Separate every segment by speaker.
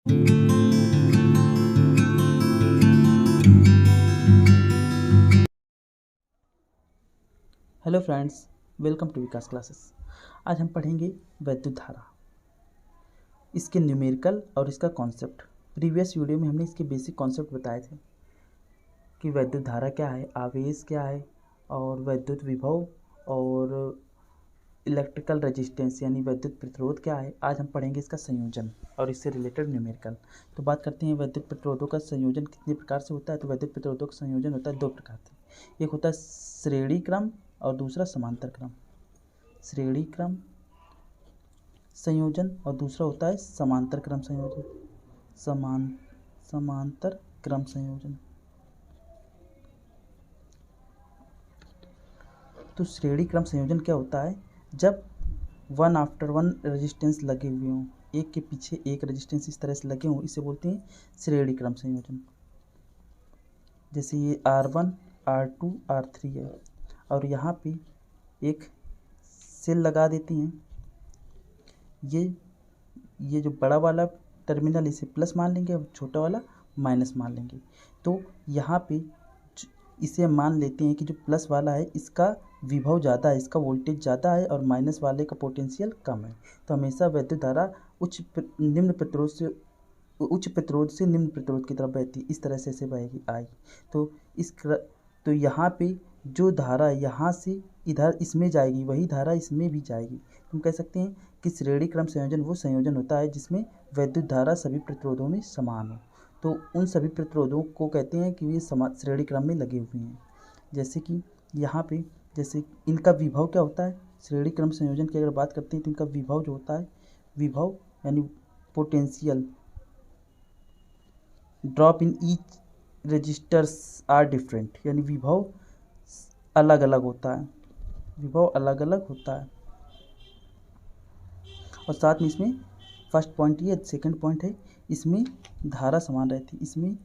Speaker 1: Hello friends, welcome to Vikas classes. आज हम पढ़ेंगे वैद्युत धारा, इसके न्यूमेरिकल और इसका कॉन्सेप्ट। प्रीवियस वीडियो में हमने इसके बेसिक कॉन्सेप्ट बताए थे कि वैद्युत धारा क्या है, आवेश क्या है, और वैद्युत विभव और इलेक्ट्रिकल रेजिस्टेंस यानी वैद्युत प्रतिरोध क्या है। आज हम पढ़ेंगे इसका संयोजन और इससे रिलेटेड न्यूमेरिकल। तो बात करते हैं वैद्युत प्रतिरोधों का संयोजन कितने प्रकार से होता है। तो वैद्युत प्रतिरोधों का संयोजन होता है दो प्रकार से, एक होता है श्रेणी क्रम और दूसरा समांतर क्रम। श्रेणी क्रम संयोजन और दूसरा होता है समांतर क्रम संयोजन। समांतर क्रम संयोजन। तो श्रेणी क्रम संयोजन क्या होता है, जब वन आफ्टर वन रेजिस्टेंस लगे हुए हों, एक के पीछे एक रेजिस्टेंस इस तरह से लगे हों, इसे बोलते हैं श्रेणी क्रम संयोजन। जैसे ये R1 R2 R3 है और यहाँ पे एक सेल लगा देती हैं। ये जो बड़ा वाला टर्मिनल इसे प्लस मान लेंगे और छोटा वाला माइनस मान लेंगे। तो यहाँ पे इसे मान लेते हैं कि जो प्लस वाला है इसका विभव ज़्यादा है, इसका वोल्टेज ज़्यादा है और माइनस वाले का पोटेंशियल कम है। तो हमेशा वैद्युत धारा उच्च प्रतिरोध से निम्न प्रतिरोध की तरफ बहती है, इस तरह से ऐसे बहेगी आई। तो यहाँ पे जो धारा यहाँ से इधर इसमें जाएगी वही धारा इसमें भी जाएगी। हम कह सकते हैं कि श्रेणी क्रम संयोजन वो संयोजन होता है जिसमें वैद्युत धारा सभी प्रतिरोधों में समान हो। तो उन सभी प्रतिरोधों को कहते हैं कि ये श्रेणी क्रम में लगे हुए हैं। जैसे कि यहाँ पे जैसे इनका विभव क्या होता है, श्रेणी क्रम संयोजन की अगर बात करते हैं तो इनका विभव जो होता है, विभव यानी potential drop in each resistors are different, यानी विभव अलग अलग होता है, विभव अलग अलग होता है। और साथ में इसमें फर्स्ट पॉइंट ये, सेकंड पॉइंट है इसमें धारा समान रहती है, इसमें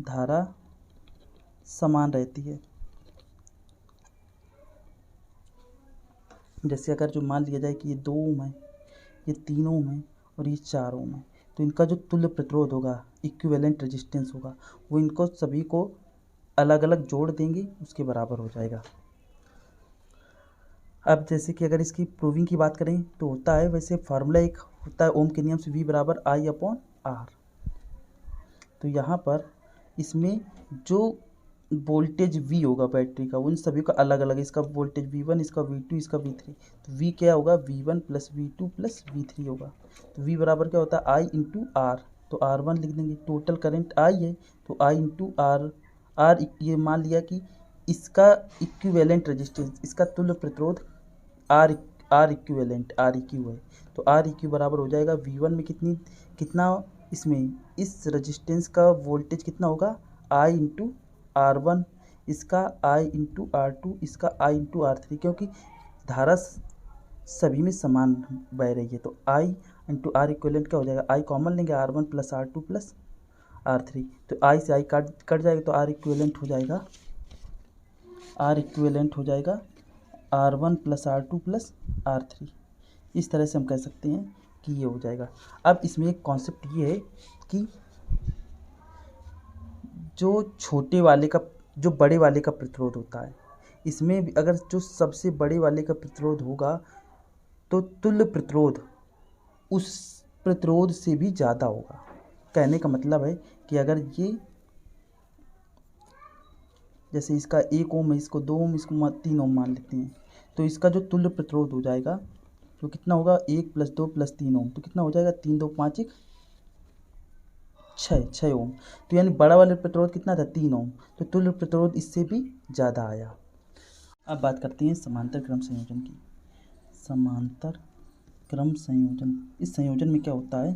Speaker 1: धारा समान रहती है। जैसे अगर जो मान लिया जाए कि ये 2 ओम है, ये 3 ओम है और ये 4 ओम है, तो इनका जो तुल्य प्रतिरोध होगा, इक्विवेलेंट रेजिस्टेंस होगा, वो इनको सभी को अलग अलग जोड़ देंगे, उसके बराबर हो जाएगा। अब जैसे कि अगर इसकी प्रूविंग की बात करें तो होता है, वैसे फार्मूला एक होता है ओम के नियम से V बराबर I/R। तो यहाँ पर इसमें जो वोल्टेज V होगा बैटरी का, उन सभी का अलग अलग, इसका वोल्टेज V1, इसका V2, इसका V3। तो V क्या होगा, V1 plus V2 plus V3 होगा। तो V बराबर क्या होता है I/R। तो R1 लिख देंगे, टोटल करंट I है तो I/R। ये मान लिया कि इसका इक्विवेलेंट रेजिस्टेंस, इसका तुल्य प्रतिरोध R इक्विवेलेंट REQ है। तो REQ बराबर हो जाएगा V1 में कितना इसमें इस रेजिस्टेंस का वोल्टेज कितना होगा I/R1, इसका I/R2, इसका I/R3, क्योंकि धारा सभी में समान बह रही है। तो I/R इक्विवेलेंट क्या हो जाएगा, I कॉमन लेंगे, R1 plus R2 plus R3। तो I से I कट जाएगा तो R इक्विवेलेंट हो जाएगा R1 plus R2 plus R3। इस तरह से हम कह सकते हैं कि ये हो जाएगा। अब इसमें एक कॉन्सेप्ट ये है कि जो बड़े वाले का प्रतिरोध होता है, इसमें भी अगर जो सबसे बड़े वाले का प्रतिरोध होगा तो तुल्य प्रतिरोध उस प्रतिरोध से भी ज़्यादा होगा। कहने का मतलब है कि अगर ये जैसे इसका 1 ओम है, इसको 2 ओम, इसको 3 ओम मान लेते हैं, तो इसका जो तुल्य प्रतिरोध हो जाएगा तो कितना होगा, 1 प्लस 2 प्लस 3 ओम, तो कितना हो जाएगा 3 2 5 1 6 ओम। तो यानी बड़ा वाला प्रतिरोध कितना था, 3 ओम। तो तुल्य प्रतिरोध इससे भी ज़्यादा आया। अब बात करते हैं समांतर क्रम संयोजन की। समांतर क्रम संयोजन, इस संयोजन में क्या होता है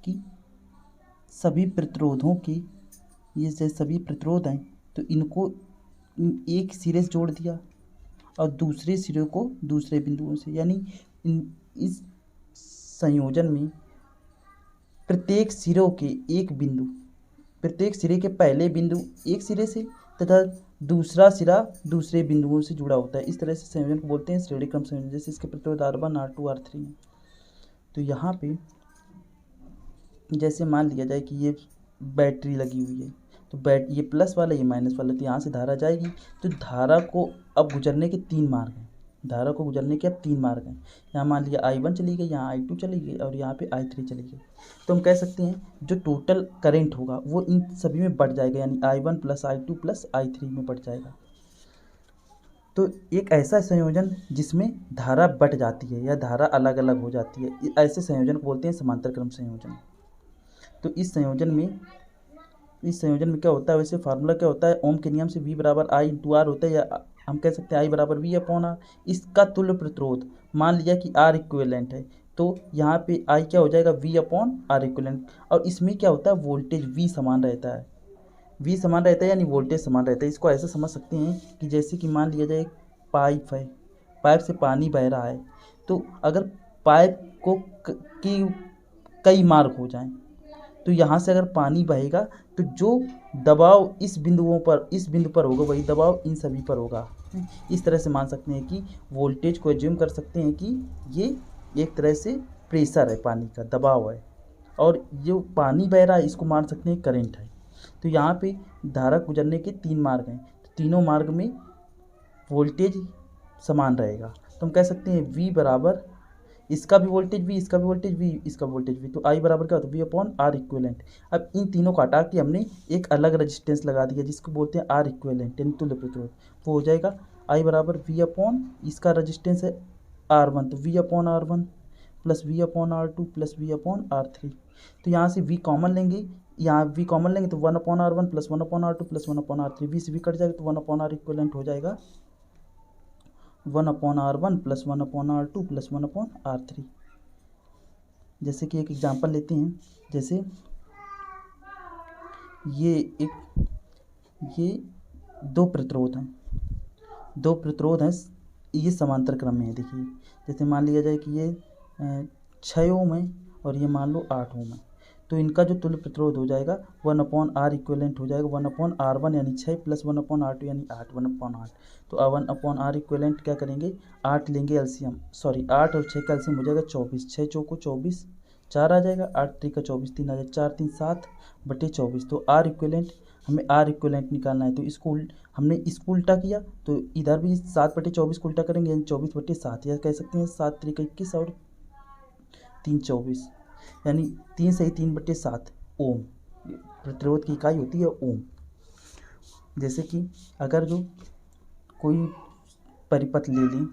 Speaker 1: कि सभी प्रतिरोधों की, ये जैसे सभी प्रतिरोध हैं तो इनको एक सिरे से जोड़ दिया और दूसरे सिरे को दूसरे बिंदुओं से, यानी इस संयोजन में प्रत्येक सिरे के पहले बिंदु एक सिरे से तथा दूसरा सिरा दूसरे बिंदुओं से जुड़ा होता है। इस तरह से संयोजन को बोलते हैं श्रेणी क्रम संयोजन। जैसे इसके प्रतिरोध R1 R2 R3 है। तो यहाँ पे जैसे मान लिया जाए कि ये बैटरी लगी हुई है, तो ये प्लस वाला ये माइनस वाला, तो यहाँ से धारा जाएगी। तो धारा को अब गुजरने के 3 मार्ग हैं, धारा को गुजरने के अब 3 मार्ग हैं। यहाँ मान लिया I1 चली गई, यहाँ I2 चली गई और यहाँ पे I3 चली गई। तो हम कह सकते हैं जो टोटल करंट होगा वो इन सभी में बढ़ जाएगा, यानी I1 plus I2 plus I3 में बढ़ जाएगा। तो एक ऐसा संयोजन जिसमें धारा बट जाती है या धारा अलग अलग हो जाती है, ऐसे संयोजन को बोलते हैं समांतर क्रम संयोजन। तो इस संयोजन में क्या होता है, वैसे फार्मूला क्या होता है, ओम के नियम से V बराबर I इंटू आर होता है, या हम कह सकते हैं I बराबर V अपॉन आर। इसका तुल्य प्रतिरोध मान लिया कि R इक्विवेलेंट है, तो यहाँ पे I क्या हो जाएगा, V अपॉन आर इक्विवेलेंट। और इसमें क्या होता है, वोल्टेज V समान रहता है, V समान रहता है यानी वोल्टेज समान रहता है। इसको ऐसे समझ सकते हैं कि जैसे कि मान लिया जाए एक पाइप है, पाइप से पानी बह रहा है, तो अगर पाइप को की कई मार्ग हो जाएं, तो यहाँ से अगर पानी बहेगा तो जो दबाव इस बिंदु पर होगा वही दबाव इन सभी पर होगा। इस तरह से मान सकते हैं कि वोल्टेज को एज्यूम कर सकते हैं कि ये एक तरह से प्रेशर है, पानी का दबाव है, और जो पानी बह रहा है इसको मान सकते हैं करंट है। तो यहाँ पे धारा गुजरने के 3 मार्ग हैं, तो तीनों मार्ग में वोल्टेज समान रहेगा। तो हम कह सकते हैं V बराबर इसका भी वोल्टेज V, इसका भी वोल्टेज V, इसका भी वोल्टेज V, तो I बराबर क्या होता है, V अपॉन आर इक्विवेलेंट। अब इन तीनों को हटा के हमने एक अलग रेजिस्टेंस लगा दिया जिसको बोलते हैं R इक्विवेलेंट यानी तुल्य प्रतिरोध। वो हो जाएगा I बराबर V अपॉन इसका रेजिस्टेंस है R1, तो V upon R1 plus V upon R2 plus V upon R3। तो यहाँ से V कॉमन लेंगे, यहाँ V कॉमन लेंगे तो 1 upon R1 plus 1 upon R2 plus 1 upon R3, V से V कट जाएगा तो 1 अपॉन R इक्विवेलेंट हो जाएगा 1 upon R1 plus 1 upon R2 plus 1 upon R3। जैसे कि एक एग्जांपल लेते हैं, जैसे ये दो प्रतिरोध हैं, ये समांतर क्रम में है। देखिए जैसे मान लिया जाए कि ये 6 ओम है और ये मान लो 8 ओम है, तो इनका जो तुल्य प्रतिरोध हो जाएगा 1 अपॉन आर इक्विवेलेंट हो जाएगा 1 अपॉन R1 यानी 6 प्लस 1 अपॉन R2 यानी 8, 1 अपॉन 8। तो 1 अपॉन आर इक्विवेलेंट क्या करेंगे, 8 लेंगे एलसीएम, 8 और 6 का एलसीएम हो जाएगा 24, 6 चौको 24, 4 आ जाएगा, 8 3 का 24, 3 आ जाएगा, 4 3 7 बटे 24। तो आर इक्विवेलेंट हमें आर इक्विवेलेंट निकालना है, तो हमने इसको उल्टा किया तो इधर भी 7 बटे 24 को उल्टा करेंगे यानी 24 बटे 7, या कह सकते हैं 7 3 का 21 और 3 24, यानी 3 से 3 बटे 7 ओम। प्रतिरोध की इकाई होती है ओम। जैसे कि अगर जो कोई परिपथ ले लें,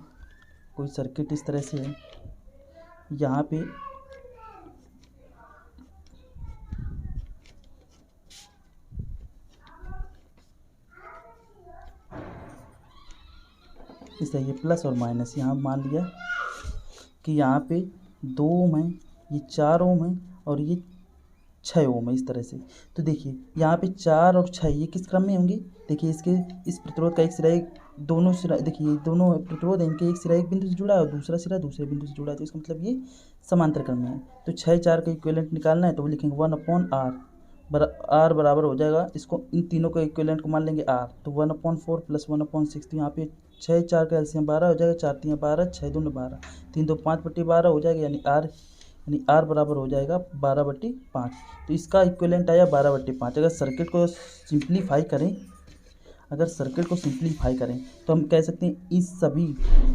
Speaker 1: कोई सर्किट इस तरह से है, यहाँ पे इस तरह ये प्लस और माइनस, यहाँ मान लिया कि यहाँ पे 2 ओम है, ये 4 ओम है और ये 6 ओम है, इस तरह से। तो देखिए यहाँ पे 4 और 6 ये किस क्रम में होंगे, देखिए इस प्रतिरोध का एक सिरा दोनों सिरा, देखिए दोनों प्रतिरोध है, इनके एक सिरा एक बिंदु से जुड़ा है और दूसरा सिरा दूसरे बिंदु से जुड़ा है, तो इसका मतलब ये समांतर क्रम में है। तो 6 4 का इक्विवेलेंट निकालना है तो वो लिखेंगे 1 अपॉन आर बराबर हो जाएगा, इसको इन तीनों को इक्विवेलेंट को मान लेंगे आर, तो 1 अपॉन 4 प्लस 1 अपॉन 6। तो यहाँ पे 6 4 का एलसीएम 12 हो जाएगा, 4 3 12, 6 2 12, 3 2 5 बटे 12 हो जाएगा, यानी आर बराबर हो जाएगा 12 बटे 5। तो इसका इक्विवेलेंट आया 12 बटे 5। अगर सर्किट को सिंप्लीफाई करें तो हम कह सकते हैं इस सभी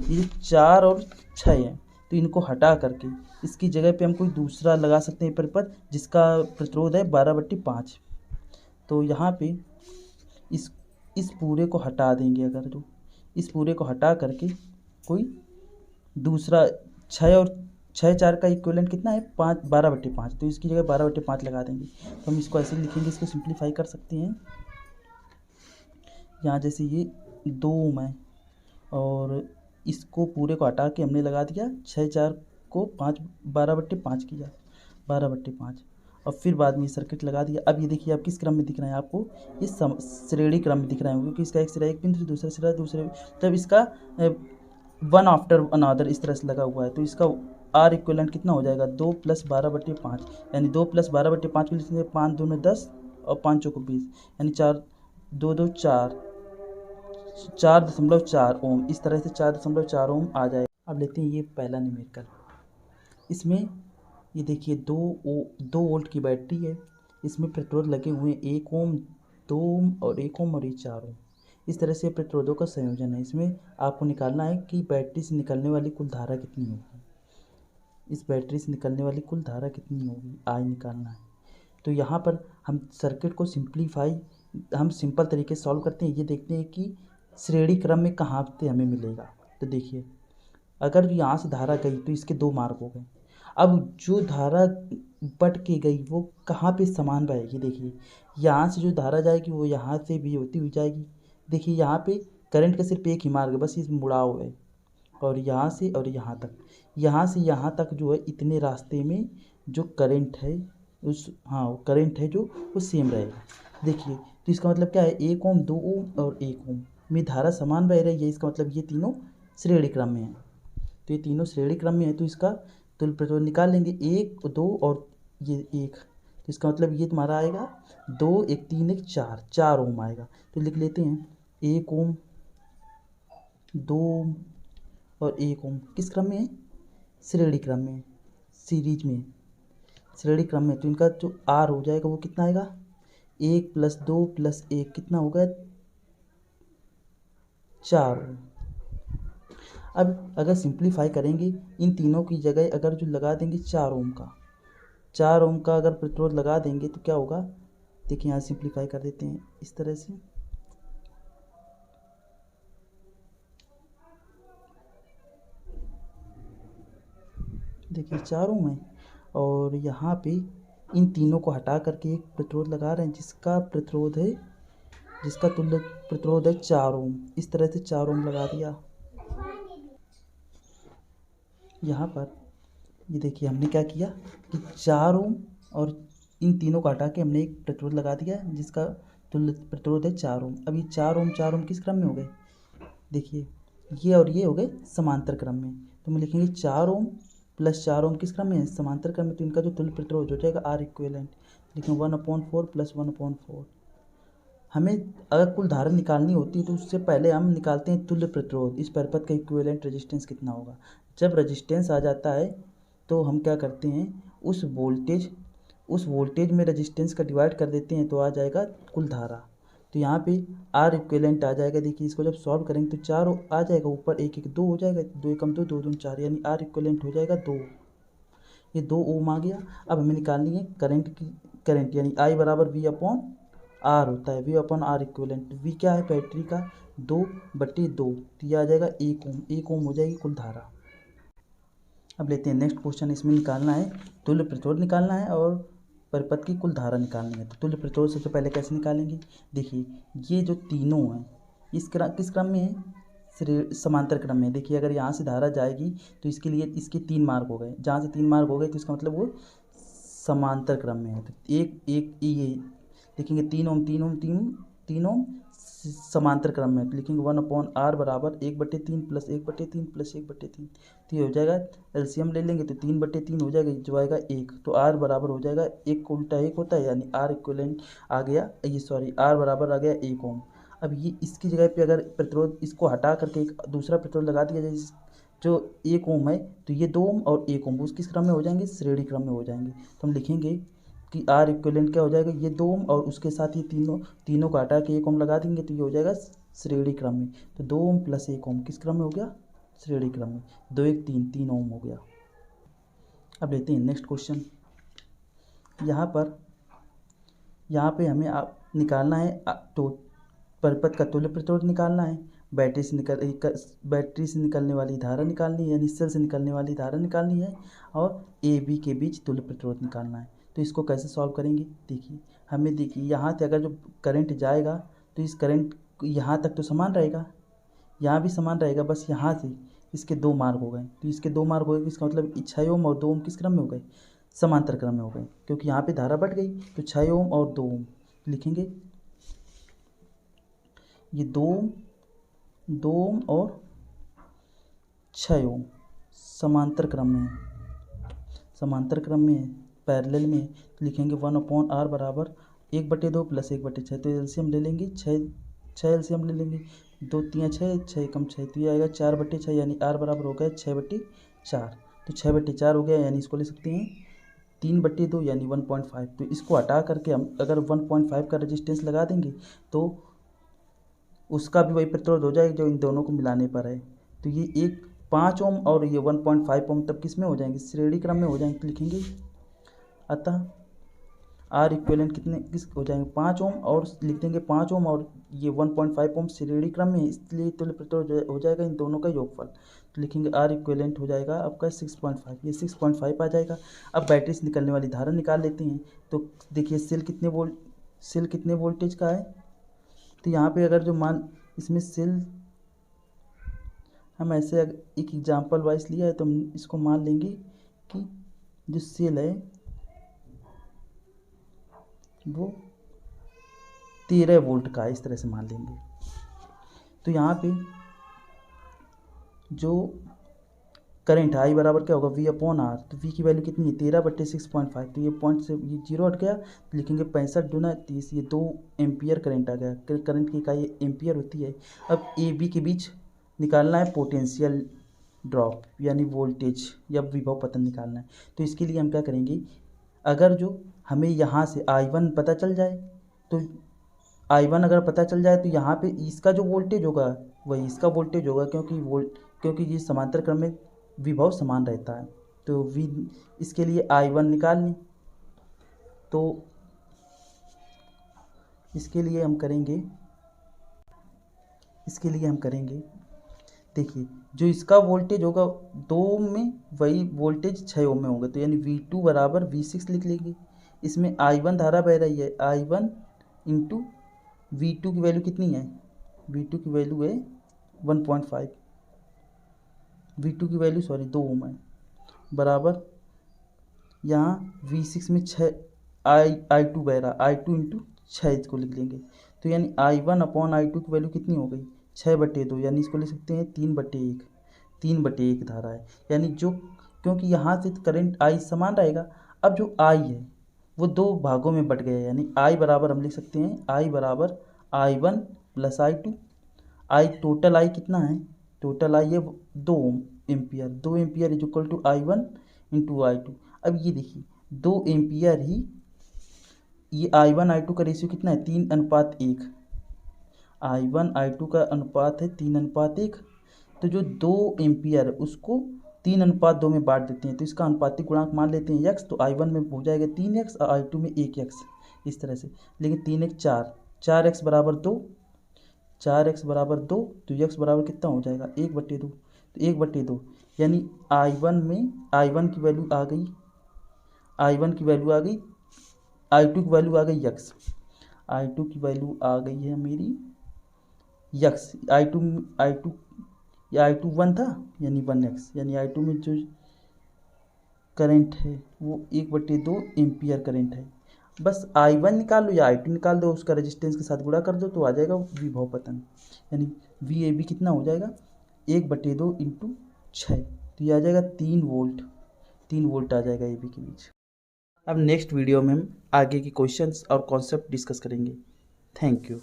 Speaker 1: ये 4 और 6 हैं, तो इनको हटा करके इसकी जगह पे हम कोई दूसरा लगा सकते हैं परिपथ जिसका प्रतिरोध है 12 बटे 5। तो यहाँ पे इस पूरे को हटा देंगे, अगर जो इस पूरे को हटा करके कोई दूसरा 6 4 का इक्विवेलेंट कितना है 12 बटे 5, तो इसकी जगह 12 बटे 5 लगा देंगे। तो हम इसको ऐसे लिखेंगे, इसको सिंप्लीफाई कर सकते हैं। यहाँ जैसे ये 2 ओम है और इसको पूरे को हटा के हमने लगा दिया 6 4 को 12 बटे 5 किया, 12 बटे 5, और फिर बाद में ये सर्किट लगा दिया। अब ये देखिए आप किस क्रम में दिख रहा है, आपको ये श्रेणी क्रम में दिख रहा है, क्योंकि इसका एक सिरा एक बिंदु से दूसरा सिरा दूसरे, तब इसका 1 आफ्टर अनदर इस तरह से लगा हुआ है। तो इसका आर इक्विवेलेंट कितना हो जाएगा 2 प्लस 12 बटे 5, यानी 2 प्लस 12 बटे 5 में लिखेंगे 5 2 10 और 5 चौको 20, यानी 4 2 2 4.4 ओम। इस तरह से 4.4 ओम आ जाएगा। अब लेते हैं ये पहला न्यूमेरिकल, इसमें ये देखिए 2 वोल्ट की बैटरी है, इसमें प्रतिरोध लगे हुए हैं 1 ओम, 2 ओम और 1 ओम और ये 4 ओम। इस तरह से प्रतिरोधों का संयोजन है। इसमें आपको निकालना है कि बैटरी से निकलने वाली कुल धारा कितनी होगी। इस बैटरी से निकलने वाली कुल धारा कितनी होगी, आई निकालना है। तो यहाँ पर हम सर्किट को हम सिंपल तरीके से सॉल्व करते हैं। ये देखते हैं कि श्रेणी क्रम में कहाँ पे हमें मिलेगा। तो देखिए, अगर यहाँ से धारा गई तो इसके 2 मार्ग हो गए। अब जो धारा बट के गई वो कहाँ पे समान रहेगी। देखिए, यहाँ से जो धारा जाएगी वो यहाँ से भी होती हुई जाएगी। देखिए, यहाँ पे करंट का सिर्फ एक ही मार्ग है, बस ये मुड़ाव है, और यहाँ से और यहाँ तक, यहाँ से यहाँ तक जो है इतने रास्ते में जो करंट है वो करंट है जो वो सेम रहेगा। देखिए, तो इसका मतलब क्या है, 1 ओम, 2 ओम और 1 ओम में धारा समान बह रही है। इसका मतलब ये तीनों श्रेणी क्रम में है। तो ये तीनों श्रेणी क्रम में है, तो इसका तुल्य प्रतिरोध निकाल लेंगे, 1, 2 और ये 1। तो इसका मतलब ये तुम्हारा आएगा 2, 1, 3, 1, 4 ओम आएगा। तो लिख लेते हैं 1 ओम, 2 ओम और 1 ओम किस क्रम में है, श्रेणी क्रम में, सीरीज में, श्रेणी क्रम में। तो इनका जो आर हो जाएगा वो कितना आएगा, 1 + 2 + 1 कितना होगा, 4 ओम। अब अगर सिंप्लीफाई करेंगे, इन तीनों की जगह अगर जो लगा देंगे 4 ओम का अगर प्रतिरोध लगा देंगे तो क्या होगा। देखिए, यहाँ सिंप्लीफाई कर देते हैं इस तरह से। देखिए 4 ओम है, और यहाँ पे इन तीनों को हटा करके एक प्रतिरोध लगा रहे हैं जिसका तुल्य प्रतिरोध है 4 ओम। इस तरह से 4 ओम लगा दिया। यहाँ पर ये देखिए, हमने क्या किया कि 4 ओम और इन तीनों को हटा के हमने एक प्रतिरोध लगा दिया जिसका तुल्य प्रतिरोध है 4 ओम। अब ये 4 ओम किस क्रम में हो गए, देखिए ये और ये हो गए समांतर क्रम में। तो हम लिखेंगे 4 ओम + 4 ओम किस क्रम में है, समांतर क्रम में। तो इनका जो तुल्य प्रतिरोध हो जाएगा R इक्विवेलेंट, लिखेंगे 1/4 + 1/4। हमें अगर कुल धारा निकालनी होती है तो उससे पहले हम निकालते हैं तुल्य प्रतिरोध। इस परिपथ का इक्विवेलेंट रेजिस्टेंस कितना होगा। जब रेजिस्टेंस आ जाता है तो हम क्या करते हैं, उस वोल्टेज में रेजिस्टेंस का डिवाइड कर देते हैं, तो आ जाएगा कुल धारा। तो यहाँ पे R इक्विवेलेंट आ जाएगा। देखिए, इसको जब सॉल्व करेंगे तो 4 आ जाएगा, ऊपर 1 1 2 हो जाएगा, 2 1 2 2 2 4, यानी R इक्विवेलेंट हो जाएगा 2। ये 2 ओम आ गया। अब हमें निकालनी है करंट यानी I = V/R होता है, V/R इक्विवेलेंट। V क्या है, बैटरी का 2/2, तो ये आ जाएगा 1 ओम। 1 ओम हो जाएगी कुल धारा। अब लेते हैं नेक्स्ट क्वेश्चन। इसमें निकालना है तुल्य प्रतिरोध निकालना है और परिपथ की कुल धारा निकालनी है। तो तुल्य प्रतिरोध सबसे पहले कैसे निकालेंगे, देखिए ये जो तीनों हैं किस क्रम में है, समांतर क्रम में। देखिए, अगर यहाँ से धारा जाएगी तो इसके लिए इसके 3 मार्ग हो गए, जहाँ से 3 मार्ग हो गए तो इसका मतलब वो समांतर क्रम में है। तो एक ये लिखेंगे 3 ओम 3 ओम 3 ओम समांतर क्रम में। तो लिखेंगे 1/R = 1/3 + 1/3 + 1/3। तो ये हो जाएगा, एलसीएम ले लेंगे तो 3/3 हो जाएगा, जो आएगा 1। तो R बराबर हो जाएगा 1 को उल्टा 1 होता है, यानी R इक्विवेलेंट आ गया, R बराबर आ गया 1 ओम। अब ये इसकी जगह पे अगर प्रतिरोध इसको हटा करके एक दूसरा प्रतिरोध लगा दिया जाए जो 1 ओम है, तो ये 2 ओम और 1 ओम उस किस क्रम में हो जाएंगे, श्रेणी क्रम में हो जाएंगे। तो हम लिखेंगे कि R इक्विवेलेंट क्या हो जाएगा, ये 2 ओम और उसके साथ ये तीनों को हटा के 1 ओम लगा देंगे, तो ये हो जाएगा श्रेणी क्रम में। तो 2 ओम + 1 ओम किस क्रम में हो गया, श्रेणी क्रम में। 2 1 3 ओम हो गया। अब लेते हैं नेक्स्ट क्वेश्चन। यहाँ पे हमें निकालना है तो परिपथ का तुल्य प्रतिरोध निकालना है, बैटरी से निकलने वाली धारा निकालनी है, यानी सेल से निकलने वाली धारा निकालनी है, और ए बी के बीच तुल्य प्रतिरोध निकालना है। तो इसको कैसे सॉल्व करेंगे, देखिए यहाँ से अगर जो करंट जाएगा तो इस करंट यहाँ तक तो समान रहेगा, यहाँ भी समान रहेगा, बस यहाँ से इसके 2 मार्ग हो गए। तो इसके 2 मार्ग हो गए, इसका मतलब 6 ओम और 2 ओम किस क्रम में हो गए, समांतर क्रम में हो गए, क्योंकि यहाँ पे धारा बढ़ गई। तो 6 ओम और 2 ओम लिखेंगे, ये 2 ओम और 6 ओम समांतर क्रम में है, पैरेलल में। तो लिखेंगे 1/R = 1/2 + 1/6। तो एलसीएम ले लेंगे, 6 एलसीएम ले लेंगे, 2 3 6 6 कम 6, तो ये आएगा 4/6, यानी R बराबर हो गया 6/4। तो 6/4 हो गया, यानी इसको ले सकते हैं 3/2 यानी 1.5। तो इसको हटा करके हम अगर 1.5 का रेजिस्टेंस लगा देंगे तो उसका भी वही प्रतिरोध हो जाएगा जो इन दोनों को मिलाने पर है। तो ये एक 5 ओम और ये 1.5 ओम तब किस में हो जाएंगे, श्रेणी क्रम में हो जाएंगे। तो लिखेंगे अतः आर इक्विवेलेंट कितने किस हो जाएंगे 5 ओम, और लिख देंगे 5 ओम और ये 1.5 ओम श्रेणी क्रम में, इसलिए तुल्य प्रतिरोध हो जाएगा इन दोनों का योगफल। तो लिखेंगे आर इक्विवेलेंट हो जाएगा आपका 6.5, ये 6.5 आ जाएगा। अब बैटरी से निकलने वाली धारा निकाल लेते हैं। तो देखिए सेल कितने वोल्टेज का है। तो यहाँ पे अगर जो मान इसमें सेल हम ऐसे एक एग्जाम्पल वाइज लिया है तो हम इसको मान लेंगे कि जो सेल है वो 13 वोल्ट का है, इस तरह से मान लेंगे। तो यहाँ पे जो करंट आई बराबर क्या होगा V/R। तो V की वैल्यू कितनी है 13/6.5। तो ये पॉइंट से ये 0 हट गया, तो लिखेंगे 65 दूना 30, ये 2 एम्पियर करंट आ गया। करंट की इकाई एम्पियर होती है। अब ए बी के बीच निकालना है पोटेंशियल ड्रॉप यानी वोल्टेज या विभव पतन निकालना है। तो इसके लिए हम क्या करेंगे, अगर जो हमें यहाँ से I1 पता चल जाए, तो I1 अगर पता चल जाए तो यहाँ पे इसका जो वोल्टेज होगा वही इसका वोल्टेज होगा, क्योंकि ये समांतर क्रम में विभव समान रहता है। तो V इसके लिए I1 निकाल लें। तो इसके लिए हम करेंगे देखिए जो इसका वोल्टेज होगा 2 में वही वोल्टेज 6 ओम में होगा। तो यानी V2 बराबर V6 लिख लेंगे। इसमें I1 धारा बह रही है, I1 इंटू V2 की वैल्यू कितनी है, V2 की वैल्यू है 1.5, V2 की वैल्यू 2 ओम है, बराबर यहाँ V6 में 6 I2 बह रहा, I2 इंटू 6 इसको लिख लेंगे। तो यानी I1/I2 की वैल्यू कितनी हो गई 6/2, यानी इसको लिख सकते हैं 3/1, 3/1 धारा है। यानी जो क्योंकि यहाँ से करंट I समान रहेगा, अब जो I है वो 2 भागों में बट गया, यानी I बराबर हम लिख सकते हैं I बराबर I1 plus I2। I total I कितना है, टोटल I है 2 ampere, 2 ampere is equal to I1 into I2। अब ये देखिए 2 एम्पियर ही, ये I1 I2 का रेशियो कितना है 3:1, I1 I2 का अनुपात है 3:1। तो जो 2 एम्पियर है उसको 3:2 में बांट देते हैं, तो इसका अनुपातिक गुणांक मान लेते हैं x। तो I1 में हो जाएगा 3x और I2 में 1x, इस तरह से। लेकिन 3x 4x बराबर 2, 4x बराबर 2, तो x बराबर कितना हो जाएगा 1/2। तो 1/2 यानी I1 की वैल्यू आ गई, I1 की वैल्यू आ गई, I2 की वैल्यू आ गई x, I2 की वैल्यू आ गई है मेरी x, I2 या I2 1 था यानी 1x, यानी I2 में जो करंट है वो 1/2 एम्पियर करंट है। बस I1 निकाल लो या I2 निकाल दो, उसका रेजिस्टेंस के साथ गुणा कर दो तो आ जाएगा विभव पतन, यानी VAB कितना हो जाएगा 1/2 इंटू 6। तो ये आ जाएगा 3 वोल्ट आ जाएगा AB के बीच। अब नेक्स्ट वीडियो में हम आगे की क्वेश्चंस और कॉन्सेप्ट डिस्कस करेंगे। Thank you.